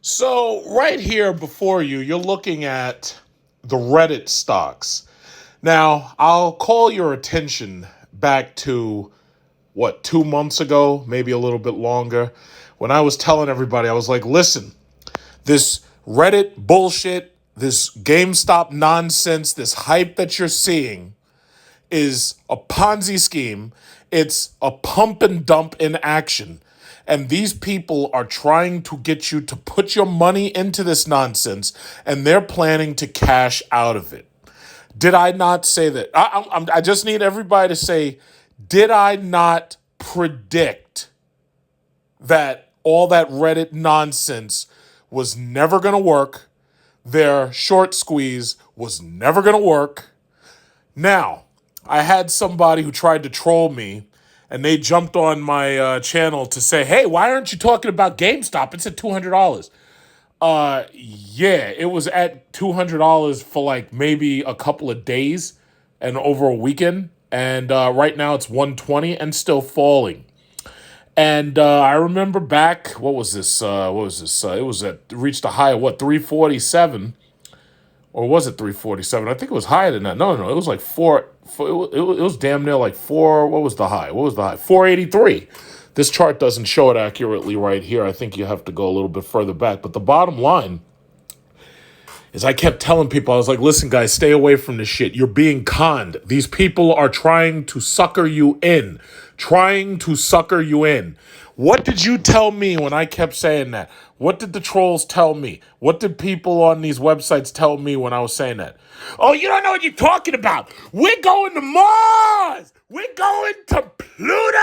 So right here before you, you're looking at the Reddit stocks. Now, I'll call your attention back to 2 months ago, maybe a little bit longer, when I was telling everybody, I was like, listen, this Reddit bullshit, this GameStop nonsense, this hype that you're seeing is a Ponzi scheme. It's a pump and dump in action. And these people are trying to get you to put your money into this nonsense, and they're planning to cash out of it. Did I not say that? I just need everybody to say, did I not predict that all that Reddit nonsense was never going to work? Their short squeeze was never going to work. Now, I had somebody who tried to troll me, and they jumped on my channel to say, hey, why aren't you talking about GameStop? It's at $200. Yeah, it was at $200 for like maybe a couple of days and over a weekend. And right now it's 120 and still falling. And I remember back, what was this? It was reached a high of 347. Or was it 347? I think it was higher than that. No. It was like it was damn near like four. What was the high? 483. This chart doesn't show it accurately right here. I think you have to go a little bit further back. But the bottom line is I kept telling people, I was like, listen, guys, stay away from this shit. You're being conned. These people are trying to sucker you in. What did you tell me when I kept saying that? What did the trolls tell me? What did people on these websites tell me when I was saying that? Oh, you don't know what you're talking about. We're going to Mars. We're going to Pluto.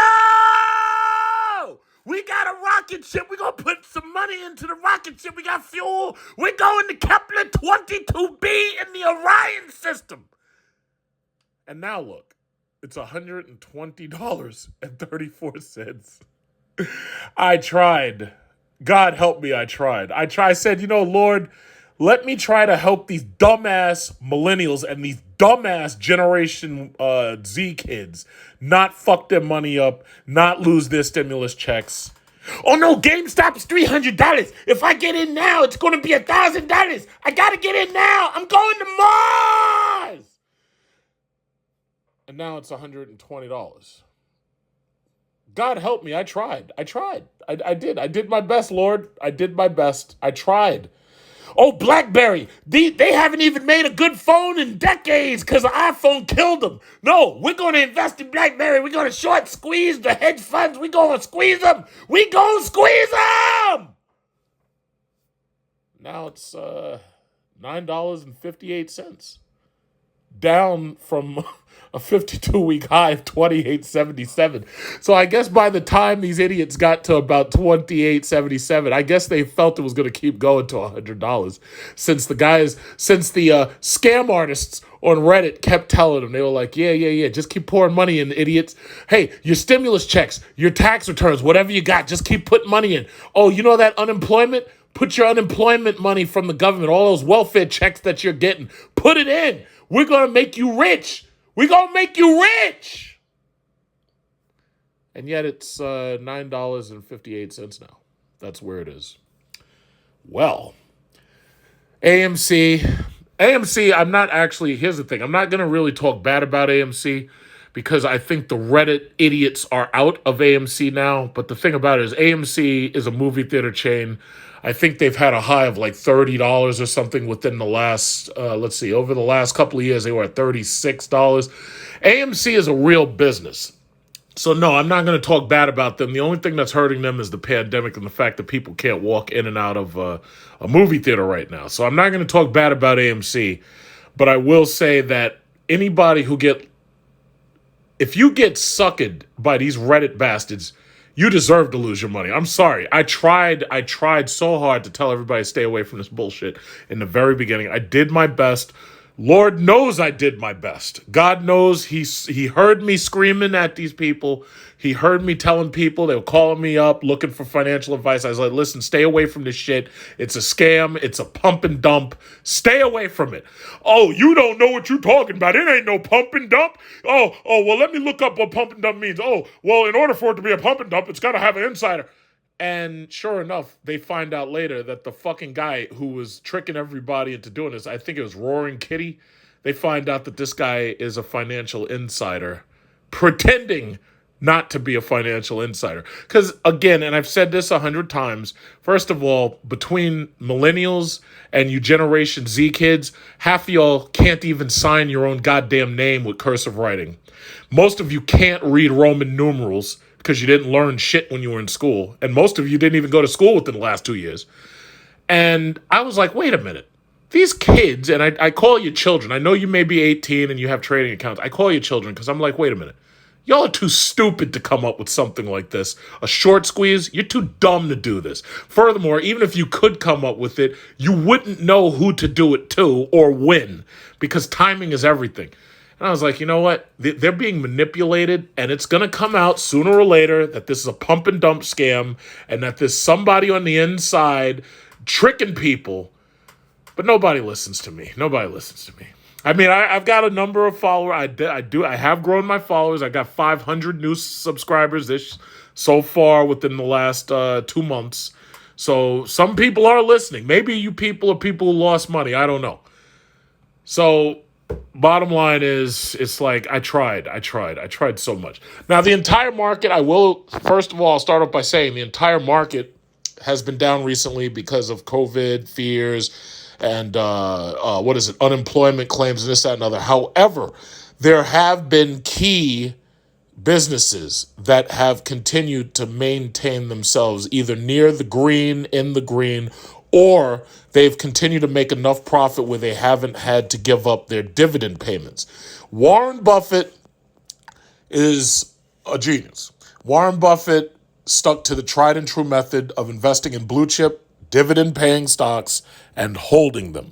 We got a rocket ship. We're going to put some money into the rocket ship. We got fuel. We're going to Kepler 22b in the Orion system. And now look, it's $120.34. I tried. God help me, I tried. I said, Lord, let me try to help these dumbass millennials and these dumbass Generation Z kids not fuck their money up, not lose their stimulus checks. Oh no, GameStop is $300. If I get in now, it's going to be $1,000. I got to get in now. I'm going to Mars. And now it's $120. God help me, I tried. I did. I did my best, Lord. I did my best. I tried. Oh, BlackBerry. They haven't even made a good phone in decades because the iPhone killed them. No, we're going to invest in BlackBerry. We're going to short squeeze the hedge funds. We're going to squeeze them. We're going to squeeze them. Now it's $9.58. Down from a 52-week high of $28.77. So I guess by the time these idiots got to about $28.77, I guess they felt it was going to keep going to $100 since the scam artists on Reddit kept telling them. They were like, yeah, just keep pouring money in, idiots. Hey, your stimulus checks, your tax returns, whatever you got, just keep putting money in. Oh, you know that unemployment? Put your unemployment money from the government, all those welfare checks that you're getting, put it in. We're going to make you rich. We're going to make you rich. And yet it's $9.58 now. That's where it is. Well, AMC, here's the thing. I'm not going to really talk bad about AMC because I think the Reddit idiots are out of AMC now. But the thing about it is AMC is a movie theater chain. I think they've had a high of like $30 or something within the last, over the last couple of years, they were at $36. AMC is a real business. So no, I'm not going to talk bad about them. The only thing that's hurting them is the pandemic and the fact that people can't walk in and out of a movie theater right now. So I'm not going to talk bad about AMC, but I will say that if you get suckered by these Reddit bastards, you deserve to lose your money. I'm sorry. I tried so hard to tell everybody to stay away from this bullshit in the very beginning. I did my best. Lord knows I did my best. God knows he heard me screaming at these people. He heard me telling people, they were calling me up looking for financial advice. I was like, listen, stay away from this shit. It's a scam. It's a pump and dump. Stay away from it. Oh, you don't know what you're talking about. It ain't no pump and dump. Oh, well, let me look up what pump and dump means. Oh, well, in order for it to be a pump and dump, it's got to have an insider. And sure enough, they find out later that the fucking guy who was tricking everybody into doing this, I think it was Roaring Kitty, they find out that this guy is a financial insider pretending not to be a financial insider. Because again, and I've said this 100 times, first of all, between millennials and you Generation Z kids, half of y'all can't even sign your own goddamn name with cursive writing. Most of you can't read Roman numerals because you didn't learn shit when you were in school. And most of you didn't even go to school within the last 2 years. And I was like, wait a minute. These kids, and I call you children. I know you may be 18 and you have trading accounts. I call you children because I'm like, wait a minute. Y'all are too stupid to come up with something like this. A short squeeze, you're too dumb to do this. Furthermore, even if you could come up with it, you wouldn't know who to do it to or when, because timing is everything. And I was like, you know what? They're being manipulated, and it's going to come out sooner or later that this is a pump and dump scam and that there's somebody on the inside tricking people. But nobody listens to me. Nobody listens to me. I mean, I've got a number of followers. I have grown my followers. I got 500 new subscribers so far within the last 2 months. So some people are listening. Maybe you people are people who lost money. I don't know. So bottom line is, it's like I tried so much. Now, the entire market, first of all, I'll start off by saying the entire market has been down recently because of COVID fears and unemployment claims and this, that, and other. However, there have been key businesses that have continued to maintain themselves either near the green, in the green, or they've continued to make enough profit where they haven't had to give up their dividend payments. Warren Buffett is a genius. Warren Buffett stuck to the tried and true method of investing in blue chip, dividend-paying stocks and holding them.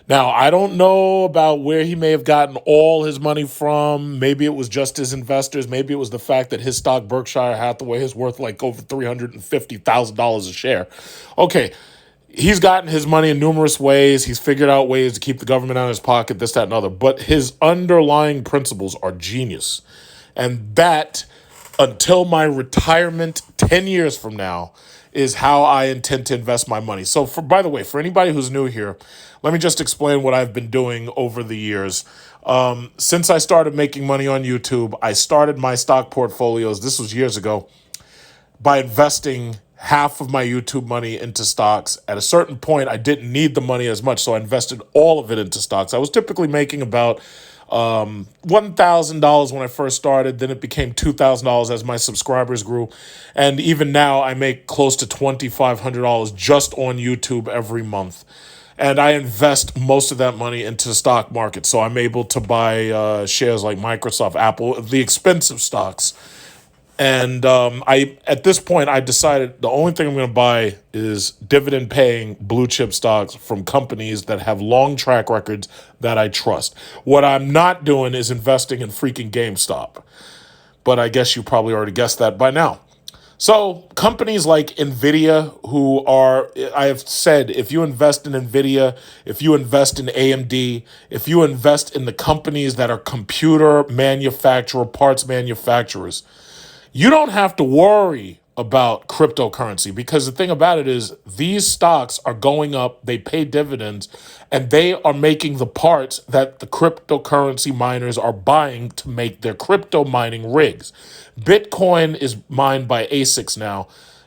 Now, I don't know about where he may have gotten all his money from. Maybe it was just his investors. Maybe it was the fact that his stock, Berkshire Hathaway, is worth like over $350,000 a share. Okay, he's gotten his money in numerous ways. He's figured out ways to keep the government out of his pocket, this, that, and other. But his underlying principles are genius. And that, until my retirement 10 years from now, is how I intend to invest my money. So, by the way, for anybody who's new here, let me just explain what I've been doing over the years. Since I started making money on YouTube, I started my stock portfolios, this was years ago, by investing half of my YouTube money into stocks. At a certain point, I didn't need the money as much, so I invested all of it into stocks. I was typically making about $1,000 when I first started. Then it became $2,000 as my subscribers grew. And even now, I make close to $2,500 just on YouTube every month. And I invest most of that money into the stock market. So I'm able to buy shares like Microsoft, Apple, the expensive stocks. And at this point, I decided the only thing I'm going to buy is dividend-paying blue chip stocks from companies that have long track records that I trust. What I'm not doing is investing in freaking GameStop. But I guess you probably already guessed that by now. So companies like NVIDIA, I have said, if you invest in NVIDIA, if you invest in AMD, if you invest in the companies that are computer manufacturer, parts manufacturers, you don't have to worry about cryptocurrency, because the thing about it is these stocks are going up, they pay dividends, and they are making the parts that the cryptocurrency miners are buying to make their crypto mining rigs. Bitcoin is mined by ASICs now,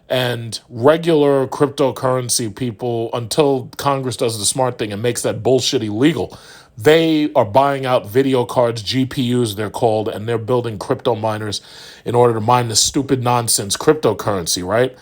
and regular cryptocurrency people, until Congress does the smart thing and makes that bullshit illegal, they are buying out video cards, GPUs they're called, and they're building crypto miners in order to mine this stupid nonsense cryptocurrency, right?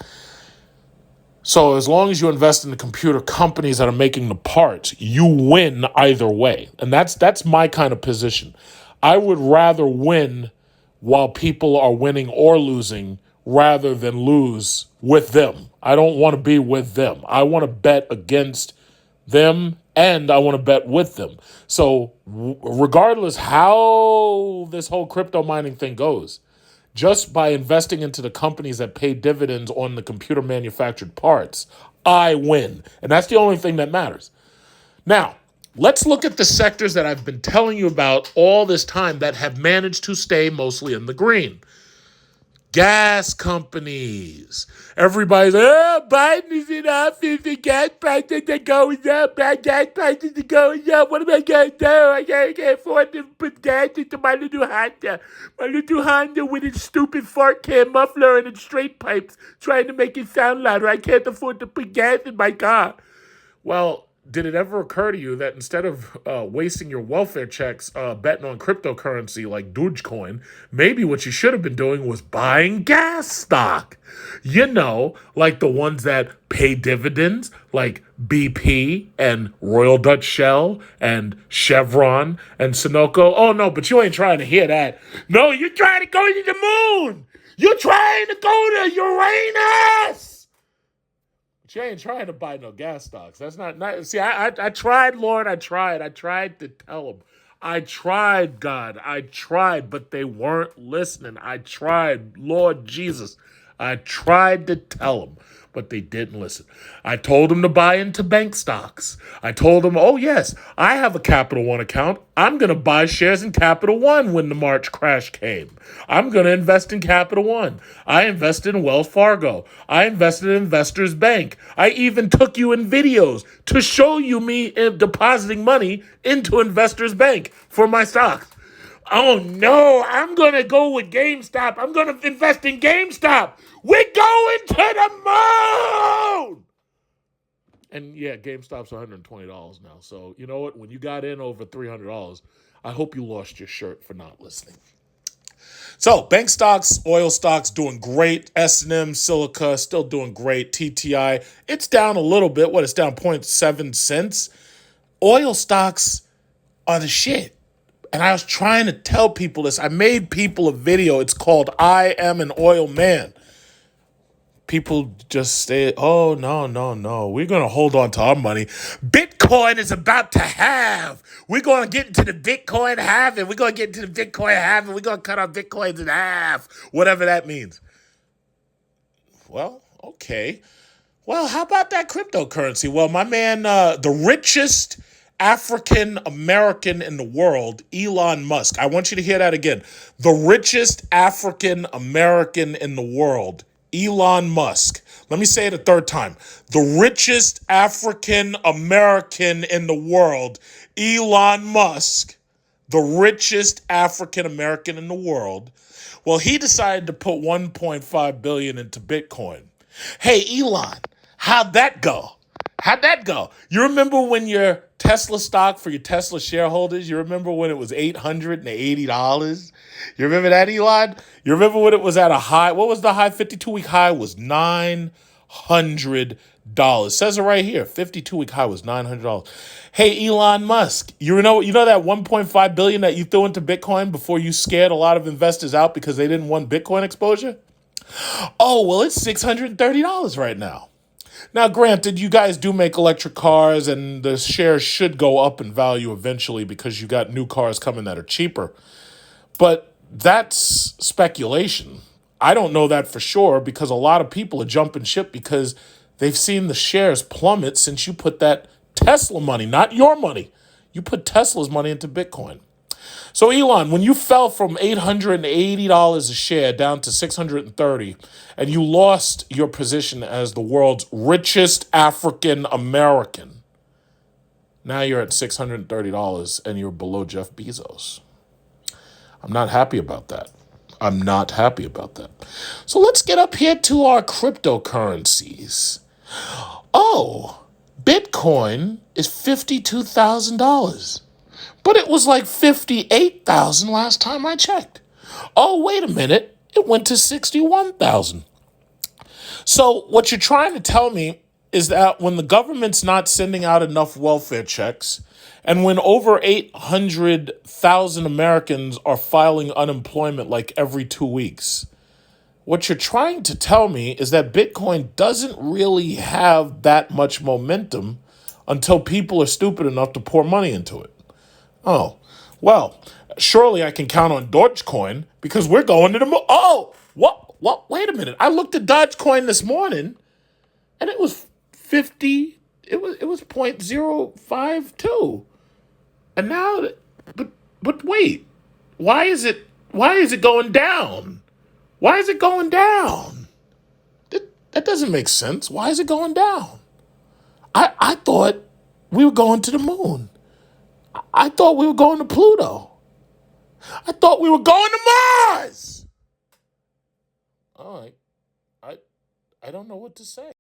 So as long as you invest in the computer companies that are making the parts, you win either way. And that's my kind of position. I would rather win while people are winning or losing rather than lose with them. I don't want to be with them. I want to bet against them, and I want to bet with them. So regardless how this whole crypto mining thing goes, just by investing into the companies that pay dividends on the computer manufactured parts, I win. And that's the only thing that matters. Now, let's look at the sectors that I've been telling you about all this time that have managed to stay mostly in the green. Gas companies. Everybody's like, oh, Biden is in office, the gas prices are going up, my gas prices are going up. What am I going to do? I can't afford to put gas into my little Honda. My little Honda with its stupid fart can muffler and its straight pipes trying to make it sound louder. I can't afford to put gas in my car. Well, did it ever occur to you that instead of wasting your welfare checks betting on cryptocurrency like Dogecoin, maybe what you should have been doing was buying gas stock? You know, like the ones that pay dividends, like BP and Royal Dutch Shell and Chevron and Sunoco. Oh, no, but you ain't trying to hear that. No, you're trying to go to the moon. You're trying to go to Uranus. She ain't trying to buy no gas stocks. That's not. See, I tried, Lord. I tried to tell them. I tried, God. I tried, but they weren't listening. I tried, Lord Jesus. I tried to tell them, but they didn't listen. I told them to buy into bank stocks. I told them, oh, yes, I have a Capital One account. I'm going to buy shares in Capital One when the March crash came. I'm going to invest in Capital One. I invested in Wells Fargo. I invested in Investors Bank. I even took you in videos to show you me depositing money into Investors Bank for my stocks. Oh no, I'm going to go with GameStop. I'm going to invest in GameStop. We're going to the moon. And yeah, GameStop's $120 now. So you know what? When you got in over $300, I hope you lost your shirt for not listening. So bank stocks, oil stocks doing great. S&M, Silica still doing great. TTI, it's down a little bit. What? It's down 0.7 cents. Oil stocks are the shit. And I was trying to tell people this. I made people a video. It's called I Am an Oil Man. People just say, oh, no. We're going to hold on to our money. Bitcoin is about to halve. We're going to get into the Bitcoin halving. We're going to get into the Bitcoin halving. We're going to cut our Bitcoins in half. Whatever that means. Well, okay. Well, how about that cryptocurrency? Well, my man, the richest African American in the world, Elon Musk. I want you to hear that again. The richest African American in the world, Elon Musk. Let me say it a third time. The richest African American in the world, Elon Musk. The richest African American in the world. Well, he decided to put 1.5 billion into Bitcoin. Hey, Elon, how'd that go? How'd that go? You remember when your Tesla stock for your Tesla shareholders, you remember when it was $880? You remember that, Elon? You remember when it was at a high? What was the high? 52-week high was $900. It says it right here. 52-week high was $900. Hey, Elon Musk, you know that 1.5 billion that you threw into Bitcoin before you scared a lot of investors out because they didn't want Bitcoin exposure? Oh, well, it's $630 right now. Now, granted, you guys do make electric cars and the shares should go up in value eventually because you got new cars coming that are cheaper. But that's speculation. I don't know that for sure because a lot of people are jumping ship because they've seen the shares plummet since you put that Tesla money, not your money. You put Tesla's money into Bitcoin. So Elon, when you fell from $880 a share down to $630 and you lost your position as the world's richest African American, now you're at $630 and you're below Jeff Bezos. I'm not happy about that. So let's get up here to our cryptocurrencies. Oh, Bitcoin is $52,000. But it was like $58,000 last time I checked. Oh, wait a minute. It went to $61,000. So what you're trying to tell me is that when the government's not sending out enough welfare checks, and when over 800,000 Americans are filing unemployment like every 2 weeks, what you're trying to tell me is that Bitcoin doesn't really have that much momentum until people are stupid enough to pour money into it. Oh, well, surely I can count on Dogecoin because we're going to the moon. Oh, what? Wait a minute. I looked at Dogecoin this morning and it was 50. It was 0.052. And now, but wait, why is it going down? Why is it going down? That doesn't make sense. Why is it going down? I thought we were going to the moon. I thought we were going to Pluto. I thought we were going to Mars. All right. I don't know what to say.